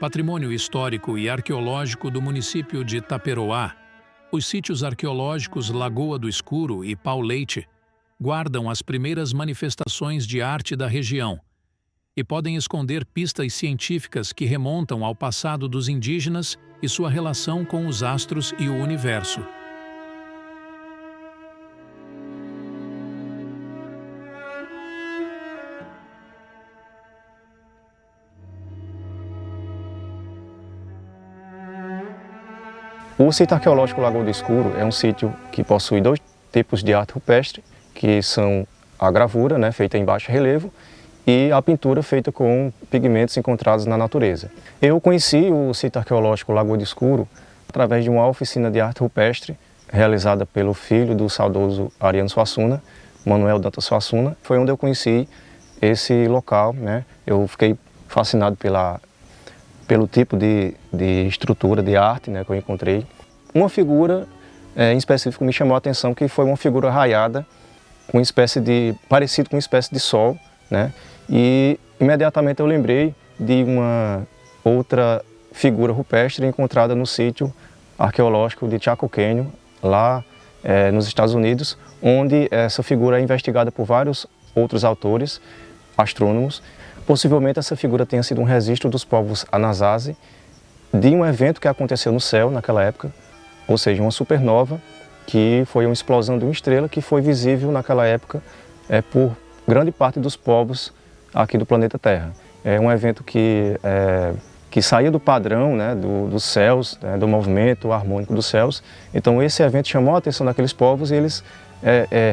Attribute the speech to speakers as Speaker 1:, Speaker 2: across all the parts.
Speaker 1: Patrimônio histórico e arqueológico do município de Taperoá, os sítios arqueológicos Lagoa do Escuro e Pau Leite guardam as primeiras manifestações de arte da região e podem esconder pistas científicas que remontam ao passado dos indígenas e sua relação com os astros e o universo.
Speaker 2: O sítio arqueológico Lagoa do Escuro é um sítio que possui dois tipos de arte rupestre, que são a gravura, feita em baixo relevo, e a pintura feita com pigmentos encontrados na natureza. Eu conheci o sítio arqueológico Lagoa do Escuro através de uma oficina de arte rupestre realizada pelo filho do saudoso Ariano Suassuna, Manuel Dantas Suassuna. Foi onde eu conheci esse local, Eu fiquei fascinado pelo tipo de estrutura, de arte que eu encontrei. Uma figura em específico me chamou a atenção, que foi uma figura raiada, parecido com uma espécie de sol, E imediatamente eu lembrei de uma outra figura rupestre encontrada no sítio arqueológico de Chaco Canyon, lá nos Estados Unidos, onde essa figura é investigada por vários outros autores, astrônomos. Possivelmente essa figura tenha sido um registro dos povos Anasazi de um evento que aconteceu no céu naquela época, ou seja, uma supernova, que foi uma explosão de uma estrela que foi visível naquela época por grande parte dos povos aqui do planeta Terra. É um evento que saía do padrão dos céus, do movimento harmônico dos céus. Então esse evento chamou a atenção daqueles povos e eles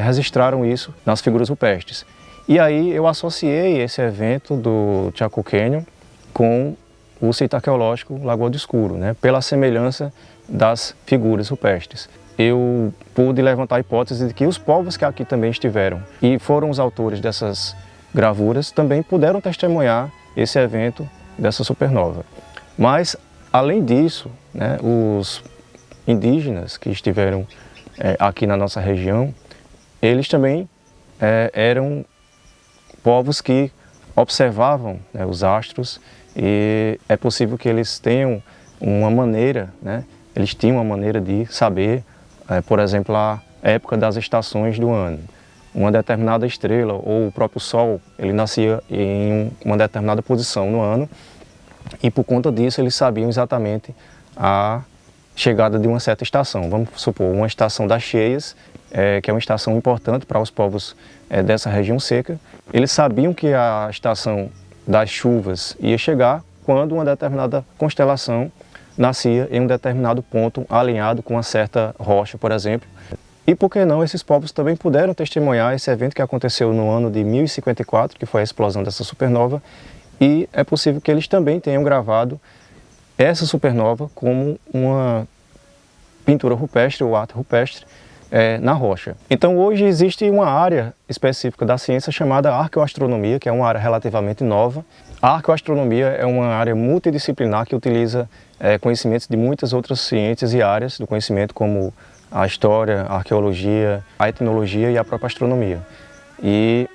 Speaker 2: registraram isso nas figuras rupestres. E aí eu associei esse evento do Chaco Canyon com o sítio arqueológico Lagoa do Escuro, pela semelhança das figuras rupestres. Eu pude levantar a hipótese de que os povos que aqui também estiveram e foram os autores dessas gravuras também puderam testemunhar esse evento dessa supernova. Mas, além disso, os indígenas que estiveram aqui na nossa região, eles também eram povos que observavam os astros, e é possível que eles tenham uma maneira, eles tinham uma maneira de saber, por exemplo, a época das estações do ano. Uma determinada estrela ou o próprio Sol, ele nascia em uma determinada posição no ano, e por conta disso eles sabiam exatamente a chegada de uma certa estação. Vamos supor, uma estação das cheias, que é uma estação importante para os povos dessa região seca. Eles sabiam que a estação das chuvas ia chegar quando uma determinada constelação nascia em um determinado ponto alinhado com uma certa rocha, por exemplo. E por que não, esses povos também puderam testemunhar esse evento que aconteceu no ano de 1054, que foi a explosão dessa supernova, e é possível que eles também tenham gravado essa supernova como uma pintura rupestre ou arte rupestre na rocha. Então hoje existe uma área específica da ciência chamada arqueoastronomia, que é uma área relativamente nova. A arqueoastronomia é uma área multidisciplinar que utiliza conhecimentos de muitas outras ciências e áreas do conhecimento, como a história, a arqueologia, a etnologia e a própria astronomia. E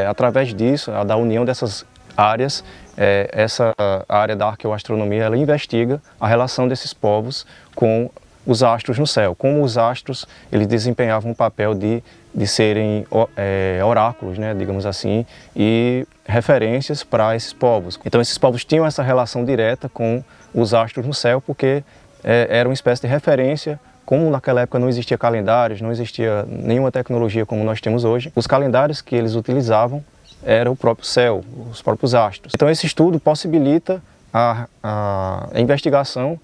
Speaker 2: através disso, da união dessas áreas, essa área da arqueoastronomia, ela investiga a relação desses povos com os astros no céu, como os astros eles desempenhavam um papel de serem oráculos, digamos assim, e referências para esses povos. Então esses povos tinham essa relação direta com os astros no céu, porque era uma espécie de referência. Como naquela época não existia calendários, não existia nenhuma tecnologia como nós temos hoje, os calendários que eles utilizavam era o próprio céu, os próprios astros. Então esse estudo possibilita a investigação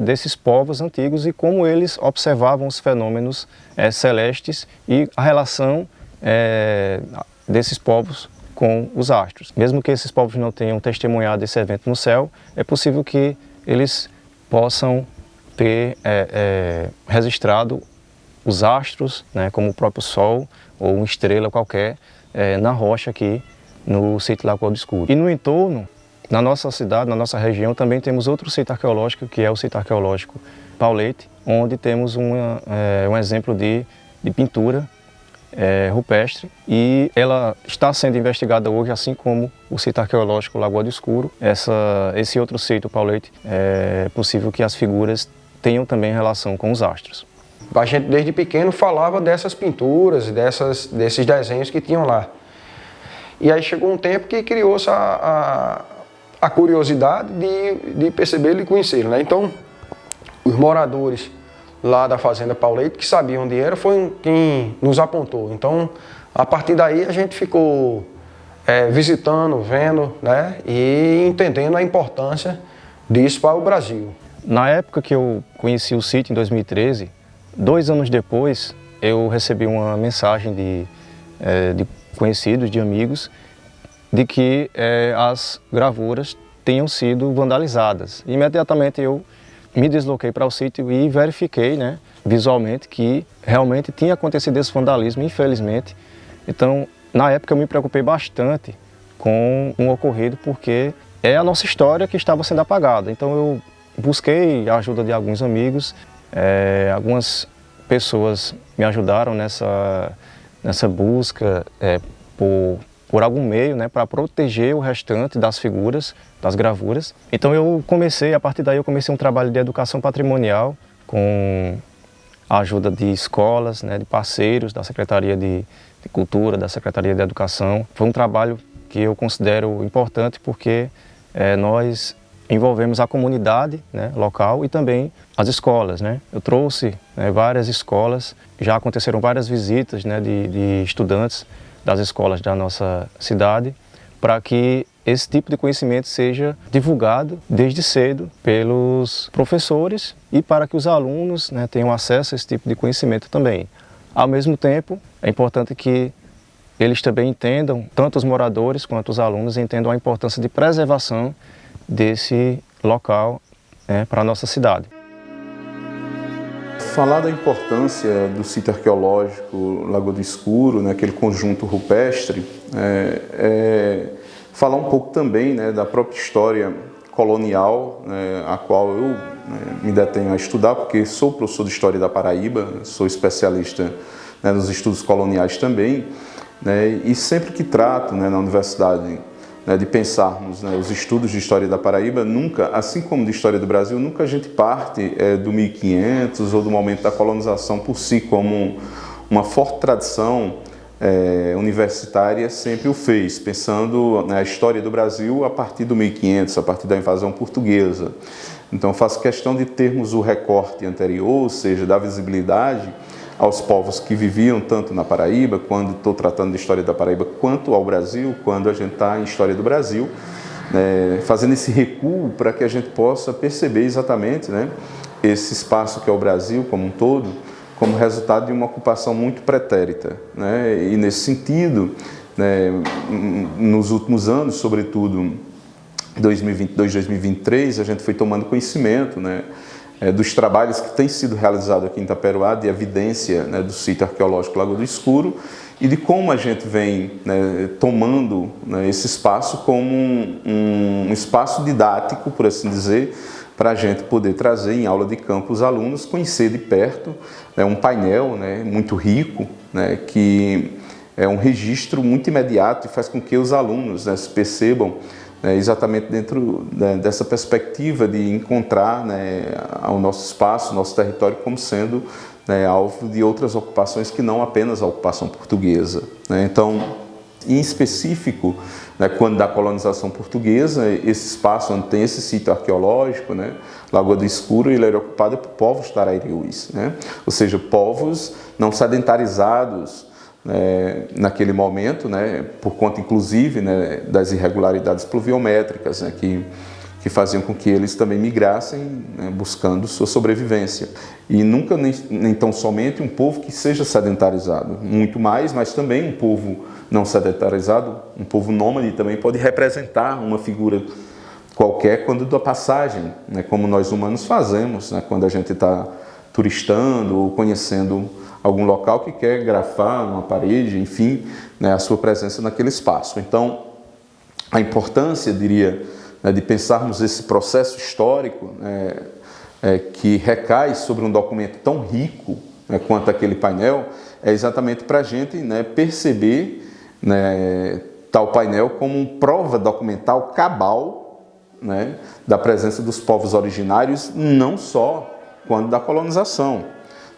Speaker 2: desses povos antigos e como eles observavam os fenômenos celestes e a relação desses povos com os astros. Mesmo que esses povos não tenham testemunhado esse evento no céu, é possível que eles possam ter registrado os astros, como o próprio Sol ou uma estrela qualquer, na rocha aqui no sítio Lagoa do Escuro. E no entorno, na nossa cidade, na nossa região, também temos outro sítio arqueológico, que é o sítio arqueológico Pau Leite, onde temos um exemplo de pintura rupestre, e ela está sendo investigada hoje, assim como o sítio arqueológico Lagoa do Escuro. Esse outro sítio, Paulo Leite, é possível que as figuras tenham também relação com os astros.
Speaker 3: A gente desde pequeno falava dessas pinturas, desses desenhos que tinham lá. E aí chegou um tempo que criou-se a curiosidade de perceber e conhecer, né? Então, os moradores lá da Fazenda Paulo Leite, que sabiam onde era, foi quem nos apontou. Então, a partir daí a gente ficou visitando, vendo, né? E entendendo a importância disso para o Brasil.
Speaker 2: Na época que eu conheci o sítio, em 2013, 2 anos depois, eu recebi uma mensagem de conhecidos, de amigos, de que as gravuras tenham sido vandalizadas. Imediatamente eu me desloquei para o sítio e verifiquei, né, visualmente, que realmente tinha acontecido esse vandalismo, infelizmente. Então, na época eu me preocupei bastante com o ocorrido, porque é a nossa história que estava sendo apagada. Então eu busquei a ajuda de alguns amigos, algumas pessoas me ajudaram nessa busca por algum meio, né, para proteger o restante das figuras, das gravuras. Então a partir daí eu comecei um trabalho de educação patrimonial com a ajuda de escolas, né, de parceiros da Secretaria de Cultura, da Secretaria de Educação. Foi um trabalho que eu considero importante porque nós envolvemos a comunidade, né, local e também as escolas, né? Eu trouxe, né, várias escolas, já aconteceram várias visitas, né, de estudantes das escolas da nossa cidade, para que esse tipo de conhecimento seja divulgado desde cedo pelos professores e para que os alunos, né, tenham acesso a esse tipo de conhecimento também. Ao mesmo tempo, é importante que eles também entendam, tanto os moradores quanto os alunos, entendam a importância de preservação desse local, né, para a nossa cidade.
Speaker 4: Falar da importância do sítio arqueológico Lagoa do Escuro, né, aquele conjunto rupestre, falar um pouco também, né, da própria história colonial, né, a qual eu, né, me detenho a estudar, porque sou professor de História da Paraíba, sou especialista, né, nos estudos coloniais também, né, e sempre que trato, né, na universidade, né, de pensarmos, né, os estudos de História da Paraíba, nunca, assim como de História do Brasil, nunca a gente parte do 1500 ou do momento da colonização por si, como uma forte tradição universitária sempre o fez, pensando na história do Brasil a partir do 1500, a partir da invasão portuguesa. Então faço questão de termos o recorte anterior, ou seja, da visibilidade aos povos que viviam tanto na Paraíba, quando estou tratando de História da Paraíba, quanto ao Brasil, quando a gente está em História do Brasil, né, fazendo esse recuo para que a gente possa perceber exatamente, né, esse espaço que é o Brasil como um todo, como resultado de uma ocupação muito pretérita, né, e nesse sentido, né, nos últimos anos, sobretudo 2022, 2023, a gente foi tomando conhecimento, né, dos trabalhos que têm sido realizados aqui em Itaperoá, de evidência, né, do sítio arqueológico Lagoa do Escuro, e de como a gente vem, né, tomando, né, esse espaço como um espaço didático, por assim dizer, para a gente poder trazer em aula de campo os alunos, conhecer de perto, né, um painel, né, muito rico, né, que é um registro muito imediato e faz com que os alunos, né, se percebam, exatamente dentro, né, dessa perspectiva de encontrar, né, o nosso espaço, o nosso território como sendo, né, alvo de outras ocupações que não apenas a ocupação portuguesa, né? Então, em específico, né, quando da colonização portuguesa, esse espaço onde tem esse sítio arqueológico, né, Lagoa do Escuro, ele era ocupado por povos tarairuis, né? Ou seja, povos não sedentarizados, naquele momento, né, por conta inclusive, né, das irregularidades pluviométricas, né, que faziam com que eles também migrassem, né, buscando sua sobrevivência. E nunca, nem tão somente um povo que seja sedentarizado, muito mais, mas também um povo não sedentarizado, um povo nômade também pode representar uma figura qualquer quando da passagem, né, como nós humanos fazemos, né, quando a gente está turistando ou conhecendo algum local que quer grafar uma parede, enfim, né, a sua presença naquele espaço. Então, a importância, diria, né, de pensarmos esse processo histórico, que recai sobre um documento tão rico, né, quanto aquele painel, é exatamente para a gente, né, perceber, né, tal painel como prova documental cabal, né, da presença dos povos originários, não só quando da colonização,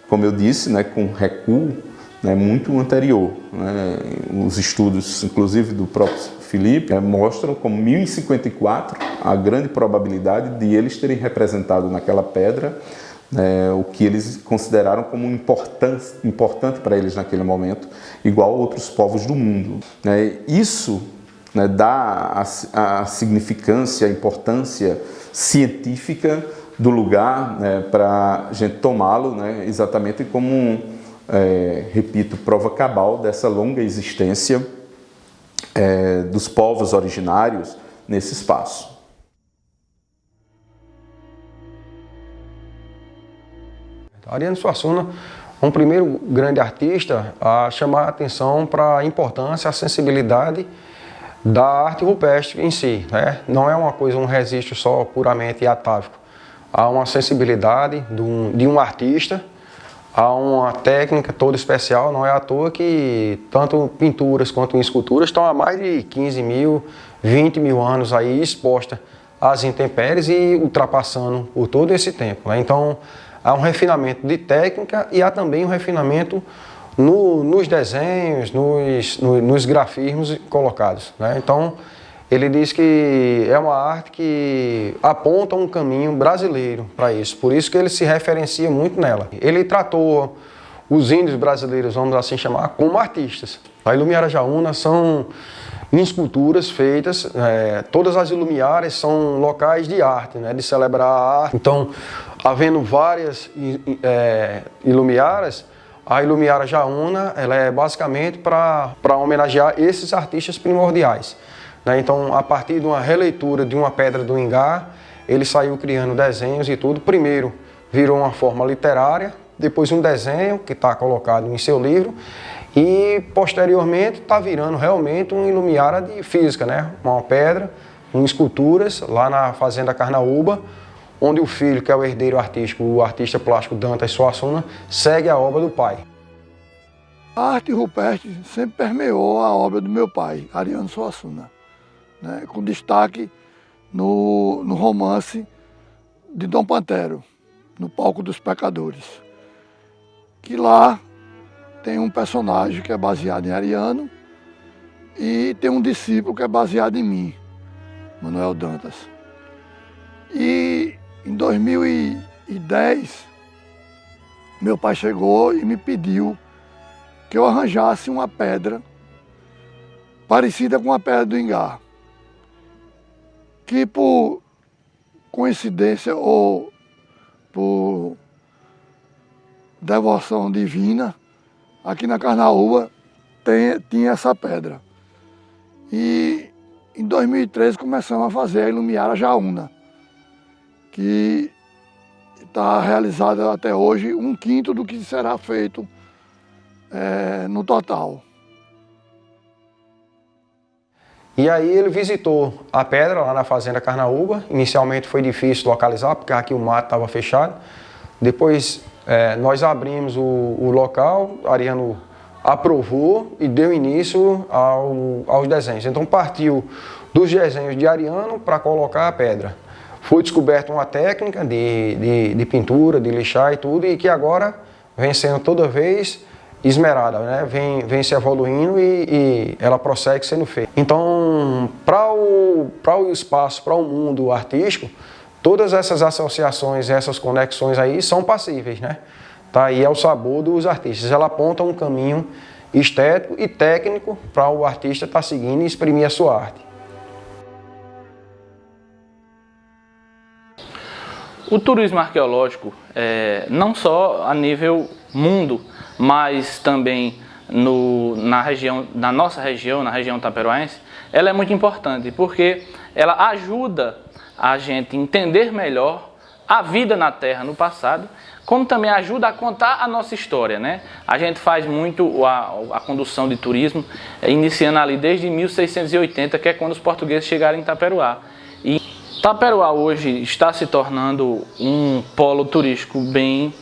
Speaker 4: como eu disse, né, com recuo, né, muito anterior. Né, os estudos, inclusive do próprio Felipe, mostram como 1054 a grande probabilidade de eles terem representado naquela pedra o que eles consideraram como importante para eles naquele momento, igual a outros povos do mundo. Isso, né, dá a significância, a importância científica do lugar, né, para a gente tomá-lo, né, exatamente como, repito, prova cabal dessa longa existência dos povos originários nesse espaço.
Speaker 3: Ariano Suassuna é um primeiro grande artista a chamar a atenção para a importância, a sensibilidade da arte rupestre em si, né? Não é uma coisa, um registro só puramente atávico. Há uma sensibilidade de um artista, há uma técnica toda especial. Não é à toa que tanto pinturas quanto esculturas estão há mais de 15 mil, 20 mil anos aí expostas às intempéries e ultrapassando por todo esse tempo, né? Então, há um refinamento de técnica e há também um refinamento nos desenhos, nos grafismos colocados, né? Então, ele diz que é uma arte que aponta um caminho brasileiro para isso, por isso que ele se referencia muito nela. Ele tratou os índios brasileiros, vamos assim chamar, como artistas. A Ilumiara Jaúna são esculturas feitas, todas as ilumiaras são locais de arte, né, de celebrar a arte. Então, havendo várias ilumiaras, a Ilumiara Jaúna ela é basicamente para homenagear esses artistas primordiais, né? Então, a partir de uma releitura de uma pedra do Ingá, ele saiu criando desenhos e tudo. Primeiro virou uma forma literária, depois um desenho que está colocado em seu livro, e posteriormente está virando realmente um ilumiara de física, né? Uma pedra, com esculturas lá na Fazenda Carnaúba, onde o filho, que é o herdeiro artístico, o artista plástico Dantas Suassuna, segue a obra do pai.
Speaker 5: A arte rupestre sempre permeou a obra do meu pai, Ariano Suassuna, né? Com destaque no romance de Dom Pantero, no Palco dos Pecadores, que lá tem um personagem que é baseado em Ariano e tem um discípulo que é baseado em mim, Manuel Dantas. E em 2010, meu pai chegou e me pediu que eu arranjasse uma pedra parecida com a pedra do Ingá, que por coincidência ou por devoção divina, aqui na Carnaúba tinha essa pedra. E em 2013 começamos a fazer a Ilumiara Jaúna, que está realizada até hoje 1/5 do que será feito no total.
Speaker 3: E aí ele visitou a pedra lá na Fazenda Carnaúba. Inicialmente foi difícil localizar, porque aqui o mato estava fechado. Depois nós abrimos o local, Ariano aprovou e deu início aos desenhos. Então partiu dos desenhos de Ariano para colocar a pedra. Foi descoberta uma técnica de pintura, de lixar e tudo, e que agora vem sendo toda vez esmerada, né? Vem se evoluindo e ela prossegue sendo feita. Então, para o espaço, para o mundo artístico, todas essas associações, essas conexões aí são passíveis, né? Tá aí é o sabor dos artistas. Ela aponta um caminho estético e técnico para o artista estar seguindo e exprimir a sua arte.
Speaker 6: O turismo arqueológico, não só a nível mundo, mas também na nossa região, na região taperoense, ela é muito importante, porque ela ajuda a gente entender melhor a vida na Terra no passado, como também ajuda a contar a nossa história, né? A gente faz muito a condução de turismo, iniciando ali desde 1680, que é quando os portugueses chegaram em Taperoá. E Taperoá hoje está se tornando um polo turístico bem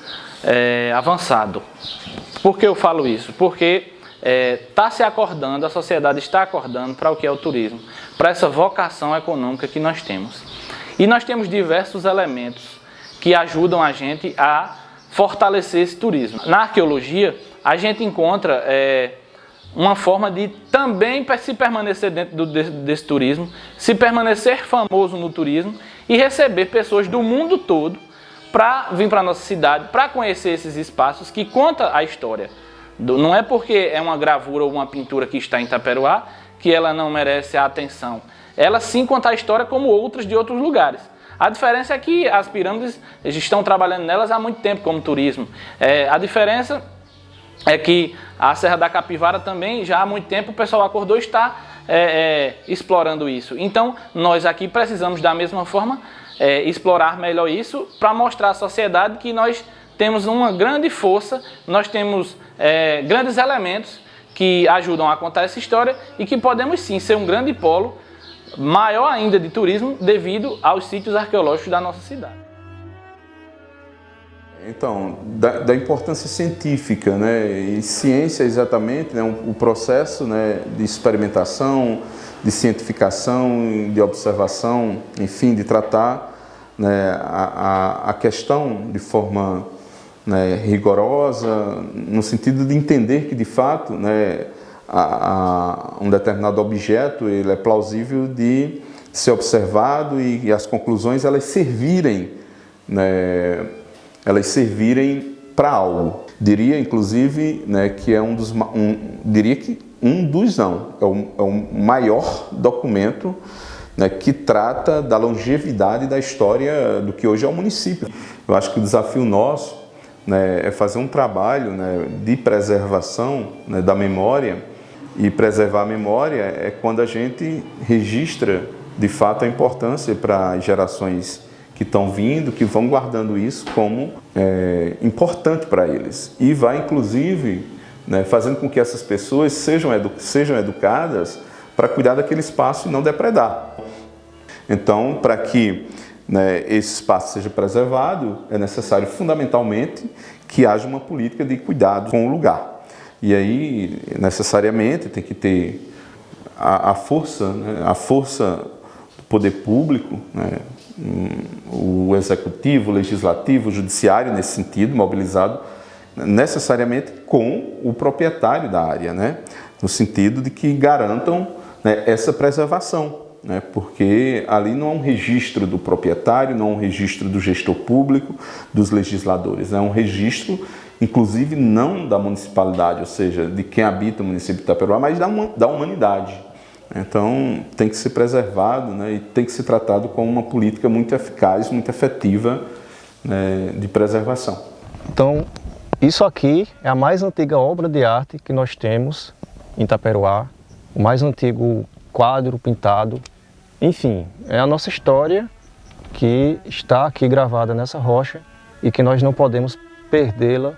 Speaker 6: avançado. Por que eu falo isso? Porque está se acordando, a sociedade está acordando para o que é o turismo, para essa vocação econômica que nós temos. E nós temos diversos elementos que ajudam a gente a fortalecer esse turismo. Na arqueologia, a gente encontra uma forma de também se permanecer dentro desse turismo, se permanecer famoso no turismo e receber pessoas do mundo todo para vir para a nossa cidade, para conhecer esses espaços que contam a história. Não é porque é uma gravura ou uma pintura que está em Itaperoá que ela não merece a atenção. Ela sim conta a história como outras de outros lugares. A diferença é que as pirâmides estão trabalhando nelas há muito tempo como turismo. A diferença é que a Serra da Capivara também, já há muito tempo, o pessoal acordou e está explorando isso. Então, nós aqui precisamos, da mesma forma, explorar melhor isso para mostrar à sociedade que nós temos uma grande força, nós temos grandes elementos que ajudam a contar essa história e que podemos sim ser um grande polo, maior ainda de turismo, devido aos sítios arqueológicos da nossa cidade.
Speaker 4: Então, da importância científica, né? E ciência é exatamente, né, o processo, né, de experimentação, de cientificação, de observação, enfim, de tratar, né, a questão de forma, né, rigorosa, no sentido de entender que, de fato, né, um determinado objeto ele é plausível de ser observado e as conclusões elas servirem, né, para algo. Diria, inclusive, né, que é um dos não, é o maior documento, né, que trata da longevidade da história do que hoje é o município. Eu acho que o desafio nosso, né, é fazer um trabalho, né, de preservação, né, da memória. E preservar a memória é quando a gente registra, de fato, a importância para as gerações que estão vindo, que vão guardando isso como importante para eles. E vai, inclusive, né, fazendo com que essas pessoas sejam educadas para cuidar daquele espaço e não depredar. Então, para que, né, esse espaço seja preservado, é necessário, fundamentalmente, que haja uma política de cuidado com o lugar. E aí, necessariamente, tem que ter a força, né, a força do poder público, né, o executivo, o legislativo, o judiciário, nesse sentido, mobilizado necessariamente com o proprietário da área, né, no sentido de que garantam, né, essa preservação, né, porque ali não é um registro do proprietário, não é um registro do gestor público, dos legisladores, é um registro, inclusive, não da municipalidade, ou seja, de quem habita o município de Itaperoá, mas da humanidade. Então, tem que ser preservado, né, e tem que ser tratado como uma política muito eficaz, muito efetiva, né, de preservação.
Speaker 2: Então, isso aqui é a mais antiga obra de arte que nós temos em Itaperoá, o mais antigo quadro pintado. Enfim, é a nossa história que está aqui gravada nessa rocha e que nós não podemos perdê-la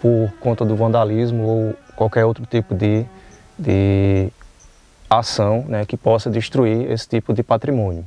Speaker 2: por conta do vandalismo ou qualquer outro tipo de ação, né, que possa destruir esse tipo de patrimônio.